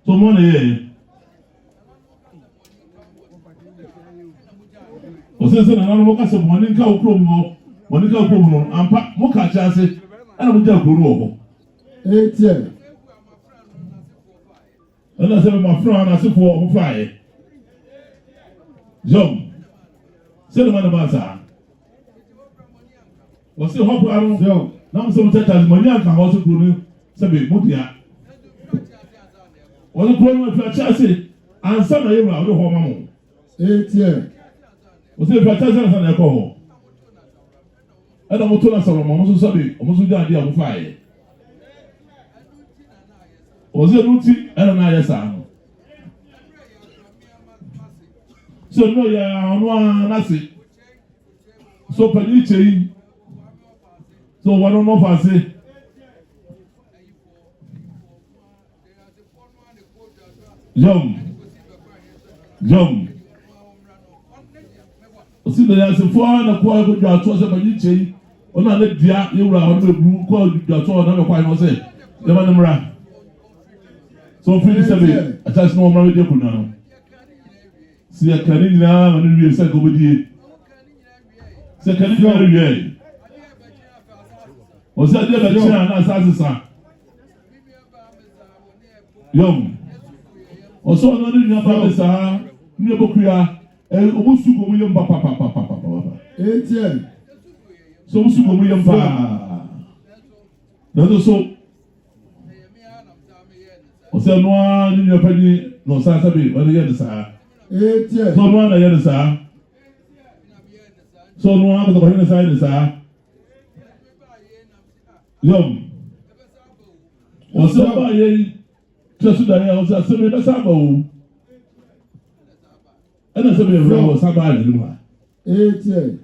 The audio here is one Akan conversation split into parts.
So money. Osese na nanu moka se money nka okrom ho. Money nka okrom no ampa moka chance ana mo ja okrom ho. Etie. Ana se ma fra na se fo mo fae. Jom. Se no man ba sa. Wose hopo aro. Jom. Na mo se mo tata money anka ho se kro no se be mo dia. Wose kro no fa chance ansa na yewra wo ho ma mo. Etie. Wose fa chance na na ko ho. Ana mo to na so mo so sabe mo so dia dia mo fae. Wose no ti ana na yesa. So no ya ono anase. So pani chei. So one no fase. Jom. Osi de ya se fo na kwa ko dwa to se pani chei. Ona le dia yewura ono ebu ko dwa to na me kwa no se. De ba nemra. So free sabe attach no mra we de kunna no. Si ya kani na manu wie se go bodi. Se kani na wie. O se ade ba china na asasa. Yom. O so no ni na ba sa ni bokuya obusu go mu yom pa. Etie. So obusu go mu yom pa. Na so o se no ni na pani no sa sabe o ye de sa. Etie. So no na ye de sa. So no na ko ni sa de sa. Yom. O se ba ye Just that I was a semi sabo. And a semi row sabah luma. Etie.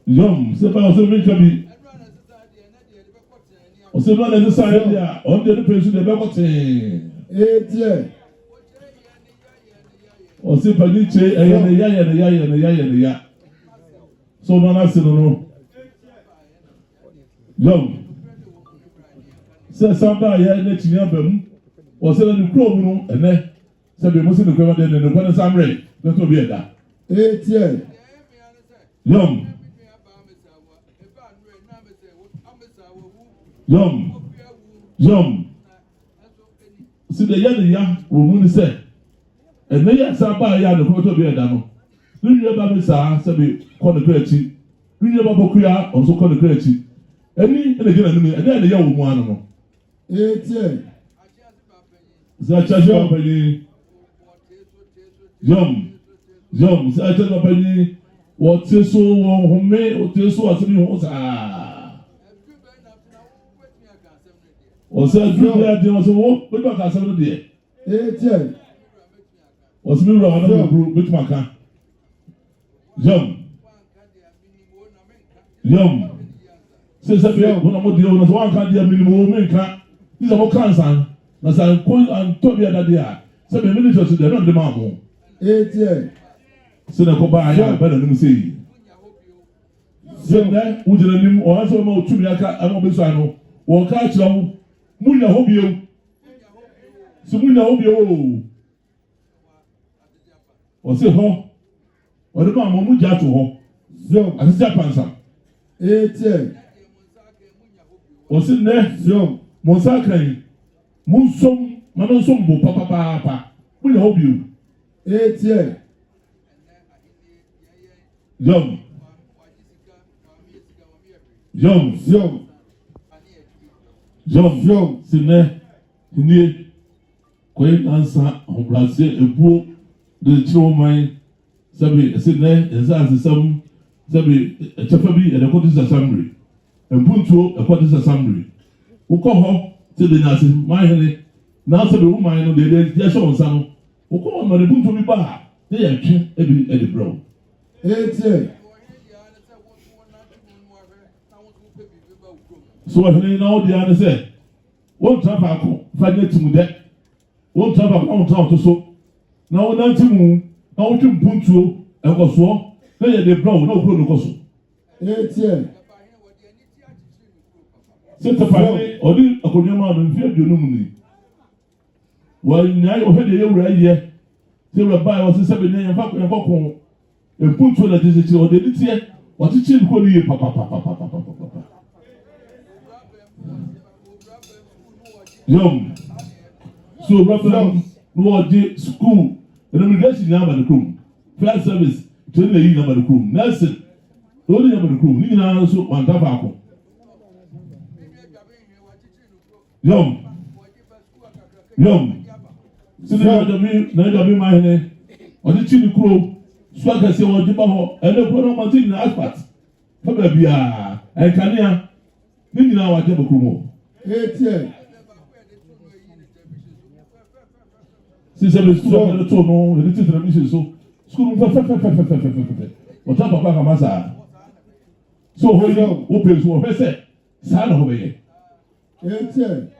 Yom, sepa o semi kabi. O semi na desire dia, on the person de bekote. Etie. O sepa ni che ya. So no na sino no. Yom. Se samba ya na tinya bam o se na ni krom no ene se be mo se no kwema de ne ko na samre no to bi eda. Etie. Yom. Si de ya wo mu ni se ene ya samba ya no ko to bi eda no ni ye ba me sa se be ko ne krachi ni ye ba bokuya on so ko ne krachi eni ene gina ni ene ya wo mu anu no. Etie. Sa chaji papa ni. Yom. Sa chaji papa ni. Wo teso wo home, wo teso asemi ho sa. O sa dru ya de o so wo be ba ka asemi de. Etie. O so mi ro wa na bru bituma ka. Yom. Se sa be wo na mo de o na so wan ka de minimum menka. These are more cancer. Na sa ko an to bi ada dia. Se be minister to the no de ma mo. Etie. Se na ko ba ya ba na nim sei. Se na wo jira nim o aso ma otumi aka an obeso ano. Wo ka kira wo munya ho bio. Se munya ho bio. O se ho. O de ma mo muja to ho. Zom. Asija pansa. Etie. O se ne Zom. Monsa kan munsom manonsom bo papa munya ho bio. Etie. Yom. Sine ni koy ansa obrase ebu de chroman sabi sine enza sam sabi chafa bi e ko disa samri empunto e ko disa samri ukọ ho te Danyasemanhene na sabi woman no de ya show nsa no ukọ ho no de punto bi ba de ya twe ebi e de bro. Etie. So ahene na odi ane se won trafa ko fa de timu de won trafa ko on trafa to so na won nantimu na won twi mpuntuo e ko so na ye de bro na okro no ko so. Etie. Senta Pane, Odi Akonyama, and Fear Dunumni. Well, now you heard the year here. They were by was a 7 name and put to the digital or the little. What did you call you, Papa? Young. So, Robert, no school, and immigration number the crew. Flight service, 20 number the crew. Nelson, only number the crew. You know, so one tobacco. Young. So, never be my name. Or the chili crew, swagger say what you bought, and the one of in the asphalt. Probably, and Kanya, you know what ever crew. 88. Since I was so on the tone, and it is a mission so. School, what up, Papa Massa? So, hold on, open to a vessel, son of a 88.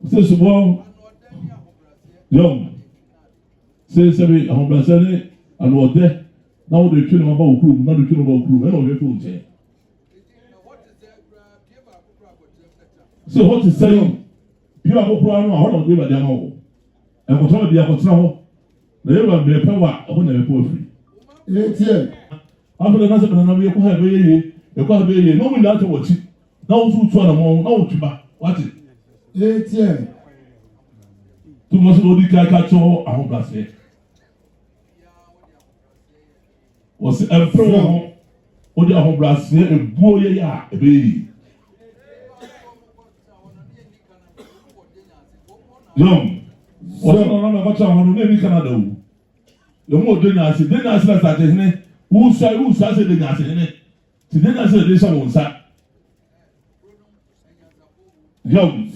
Since one young says every Hombrasani and what there now the killing about crew, not the killing about crew, and all the food. So, what is saying? You have a problem, I don't give a damn all. And whatever the Apostol, the ever be a power upon the poetry. 88. After the Nazareth, and we have a baby, no one does watch it. Now, two to one, no to back. What it? 88. Too much of the caricature, I hope that's it. Was a pro or the Hombrassi, a boy, a baby. Young, what's on about someone who Canada? The more Denyaseman, who said Denyaseman. Today I said this one, sir. Young.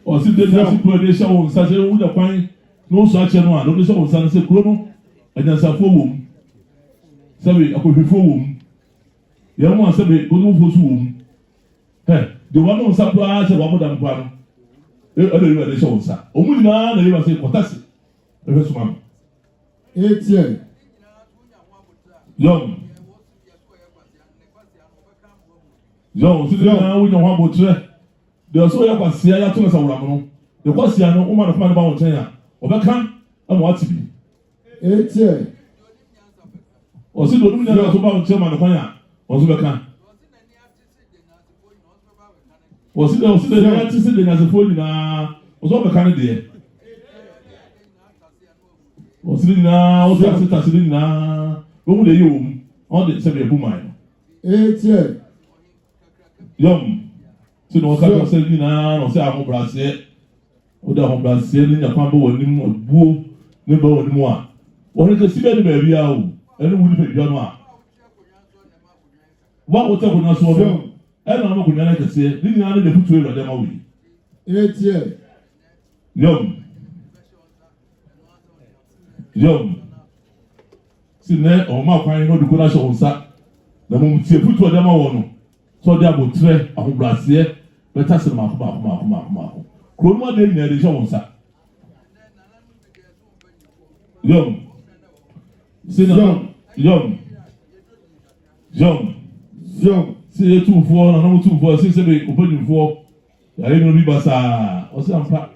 Or sit there, Denyaseman, such a wood pine, no such an one, no so son, say, Chrono, and there's a 4 womb. Sorry, I could be 4 womb. Young one said, go no for womb. Hey, the one who surprised a woman than one. Other show, sir. Only now they will say, what that's it. The first one. 88. Young, so now we don't want to. There are so young as Sia to us around. The was no woman of man about China. Overcome and what to be. 88. Or see the woman about German of Fire. Was overcome. Was it the artist in as a phone was overcome there. Was it now? Was it now? What would you on the 7 woman? 88. Young, so no one said, or say, I'm Brassier, or the Hombrassi in the Pambo or Boo, never anymore. What is the city baby out? And who will be John? What was up with us? I don't know what I can say. Didn't you know the put to them away? 88. Young. See, there, or my fine, no, the good as on sat. The moment you put to them on. So they will try a Hombrassi, but that's a mark. Croma de near the show, sir. Young. See, young. See, 2 4, and no 2 4, 6 7, open 4. I don't know, Bassa, or some part.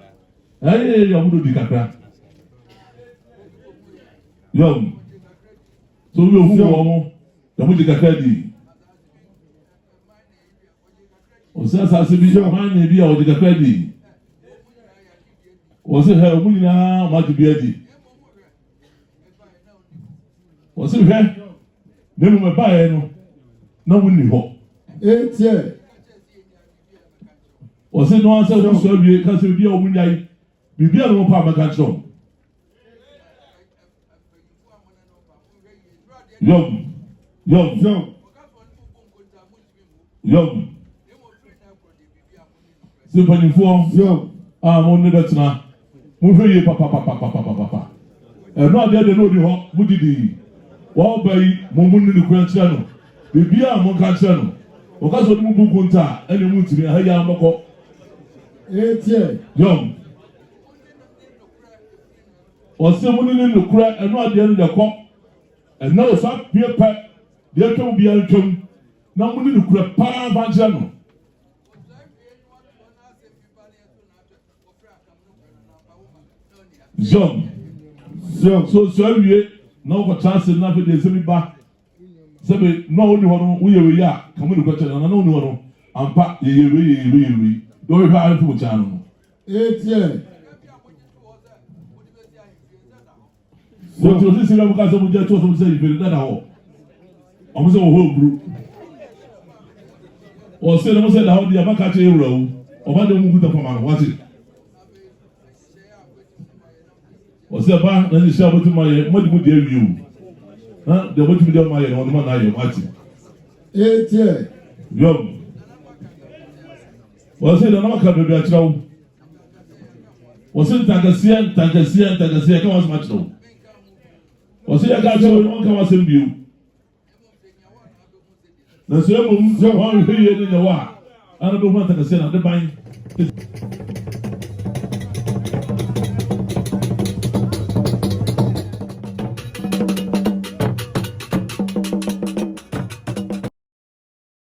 I don't know the Cacra. Young. So we'll move the Mutica. Was that as a vision, maybe I would get ready. Was it her winning now? What to be ready? Was it her? Then we buy no winning hope. 88. Was it no answer to serve you because you'll be a winning? Be a no power control. Young. Simply for only that's now. Move here, papa. And not there, they know the hot, what did he? Well, by Momun in the Grand Channel. The beer Monka Channel. Because of the Mugunta, and the moon to be a higher Moko. 88. Young. Osemuni no kura eno ade no de ko. Ena o sa pie pa de twom bia twom. Na muni no kura pa banjira no. John. So awie na o ko chance na fe de semi ba. Sebe no oni hono wo ye we ya kamu no ko chance na no oni hono ampa ye we. Do we ha fu chance no. Etie. So to see you because of just to say you that ho. Omo se wo ho bru. O se no se da ho dia maka che ewura wo. Oba de mu kuta fama no wati. O se ba na ni sha botu maye mo di mu de awiu. Ha de botu de maye no ma na ye wati. Etie. Yo. O se da na maka bebe a kira wo. O se tankasia ka was match no. O se ya ga cho no ka was mbiu. Na so mo mo ho hwe ye ni na wa. Ana do mo tankasia na de ban.